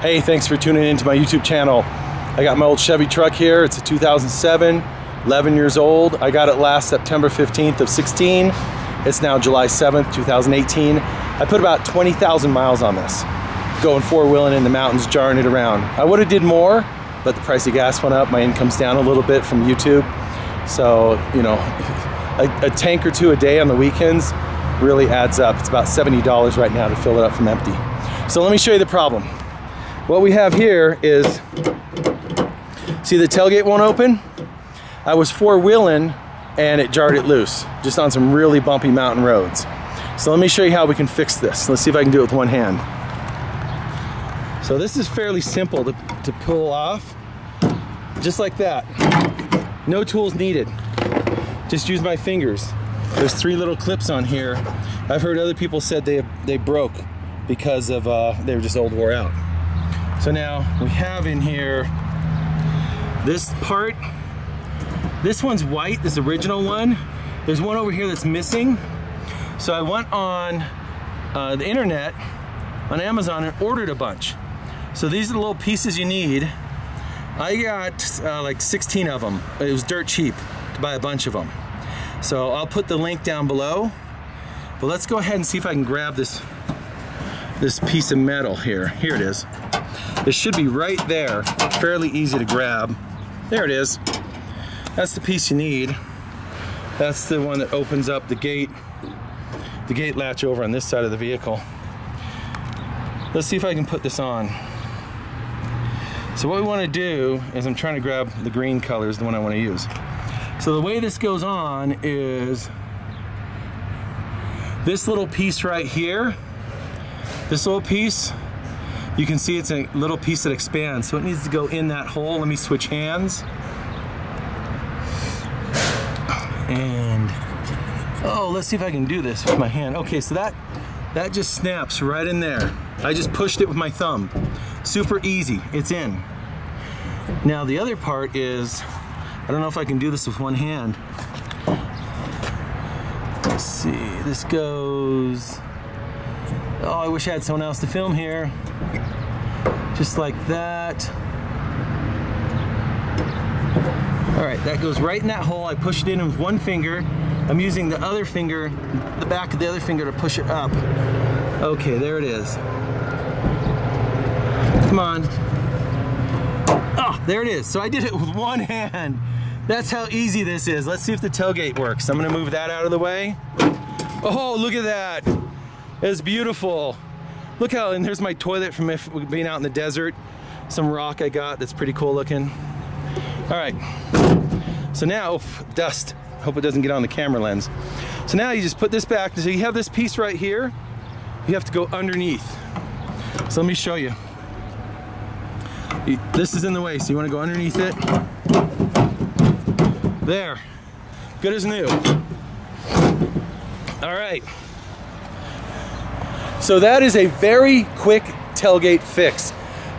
Hey, thanks for tuning into my YouTube channel. I got my old Chevy truck here. It's a 2007, 11 years old. I got it last September 15th of 16. It's now July 7th, 2018. I put about 20,000 miles on this, going four-wheeling in the mountains, jarring it around. I would have did more, but the price of gas went up. My income's down a little bit from YouTube. So, you know, a tank or two a day on the weekends really adds up. It's about $70 right now to fill it up from empty. So let me show you the problem. What we have here is, see the tailgate won't open? I was four-wheeling and it jarred it loose, just on some really bumpy mountain roads. So let me show you how we can fix this. Let's see if I can do it with one hand. So this is fairly simple to pull off, just like that. No tools needed. Just use my fingers. There's three little clips on here. I've heard other people said they broke because of they were just old, wore out. So now we have in here this part. This one's white, this original one. There's one over here that's missing. So I went on the internet, on Amazon, and ordered a bunch. So these are the little pieces you need. I got like 16 of them. It was dirt cheap to buy a bunch of them. So I'll put the link down below. But let's go ahead and see if I can grab this piece of metal here. Here it is. This should be right there. Fairly easy to grab. There it is. That's the piece you need. That's the one that opens up the gate latch over on this side of the vehicle. Let's see if I can put this on. So what we want to do is, I'm trying to grab the green color is the one I want to use. So the way this goes on is this little piece right here. This little piece, you can see it's a little piece that expands, so it needs to go in that hole. Let me switch hands. And, oh, let's see if I can do this with my hand. Okay, so that just snaps right in there. I just pushed it with my thumb. Super easy, it's in. Now the other part is, I don't know if I can do this with one hand. Let's see, this goes, oh, I wish I had someone else to film here. Just like that. All right, that goes right in that hole. I push it in with one finger. I'm using the other finger, the back of the other finger, to push it up. Okay, there it is. Come on. Oh, there it is. So I did it with one hand. That's how easy this is. Let's see if the tailgate works. I'm gonna move that out of the way. Oh, look at that. It's beautiful. Look how, and there's my toilet from being out in the desert. Some rock I got that's pretty cool looking. All right, so now, dust. Hope it doesn't get on the camera lens. So now you just put this back. So you have this piece right here. You have to go underneath. So let me show you. This is in the way, so you want to go underneath it. There, good as new. All right. So that is a very quick tailgate fix.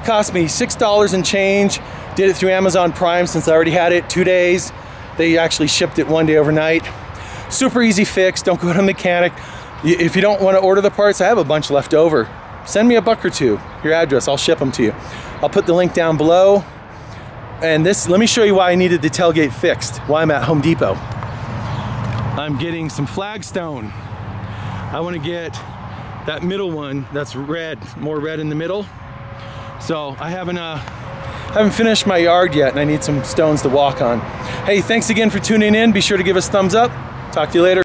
Cost me $6 and change. Did it through Amazon Prime since I already had it, 2 days. They actually shipped it one day overnight. Super easy fix, don't go to a mechanic. If you don't want to order the parts, I have a bunch left over. Send me a buck or two, your address, I'll ship them to you. I'll put the link down below. And this, let me show you why I needed the tailgate fixed, why I'm at Home Depot. I'm getting some flagstone. I want to get that middle one that's red, more red in the middle. So I haven't finished my yard yet, and I need some stones to walk on. Hey, thanks again for tuning in. Be sure to give us a thumbs up. Talk to you later.